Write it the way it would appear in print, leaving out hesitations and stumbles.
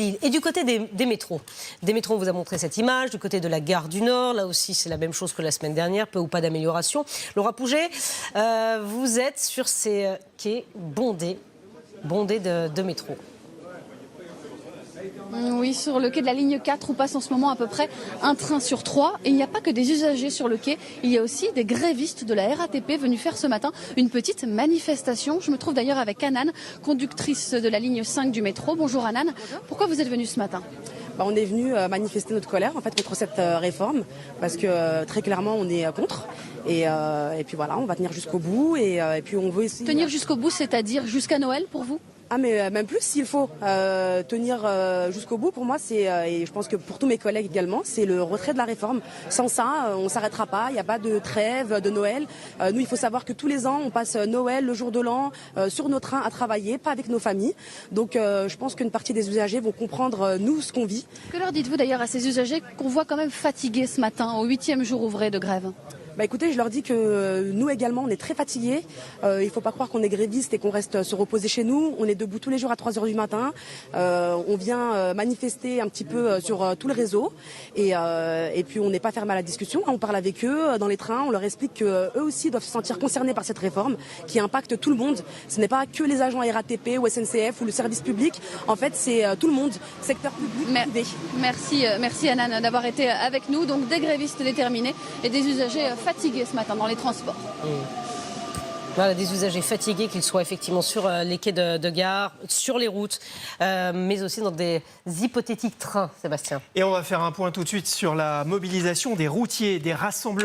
Lille. Et du côté des métros. Des métros, on vous a montré cette image. Du côté de la gare du Nord, là aussi, c'est la même chose que la semaine dernière, peu ou pas d'amélioration. Laura Pouget, vous êtes sur ces quais bondés de métro. Oui, sur le quai de la ligne 4 où passe en ce moment à peu près un train sur 3. Et il n'y a pas que des usagers sur le quai, il y a aussi des grévistes de la RATP venus faire ce matin une petite manifestation. Je me trouve d'ailleurs avec Anan, conductrice de la ligne 5 du métro. Bonjour Anan, pourquoi vous êtes venue ce matin ? On est venu manifester notre colère en fait contre cette réforme parce que très clairement on est contre et puis voilà, on va tenir jusqu'au bout et puis on veut essayer... Tenir jusqu'au bout, c'est-à-dire jusqu'à Noël pour vous ? Ah mais même plus s'il faut tenir jusqu'au bout, pour moi c'est, et je pense que pour tous mes collègues également, c'est le retrait de la réforme. Sans ça, on ne s'arrêtera pas, il n'y a pas de trêve de Noël. Nous, il faut savoir que tous les ans, on passe Noël, le jour de l'an, sur nos trains à travailler, pas avec nos familles. Donc je pense qu'une partie des usagers vont comprendre, nous, ce qu'on vit. Que leur dites-vous d'ailleurs à ces usagers qu'on voit quand même fatigués ce matin, au 8e jour ouvré de grève ? Écoutez, je leur dis que nous également, on est très fatigués. Il ne faut pas croire qu'on est gréviste et qu'on reste se reposer chez nous. On est debout tous les jours à 3h du matin. On vient manifester un petit peu sur tout le réseau. Et puis, on n'est pas fermé à la discussion. On parle avec eux dans les trains. On leur explique qu'eux aussi doivent se sentir concernés par cette réforme qui impacte tout le monde. Ce n'est pas que les agents RATP ou SNCF ou le service public. En fait, c'est tout le monde, secteur public, privé. Merci Anan d'avoir été avec nous. Donc, des grévistes déterminés et des usagers fatigués ce matin dans les transports. Voilà, des usagers fatigués, qu'ils soient effectivement sur les quais de gare, sur les routes, mais aussi dans des hypothétiques trains, Sébastien. Et on va faire un point tout de suite sur la mobilisation des routiers, des rassemblements.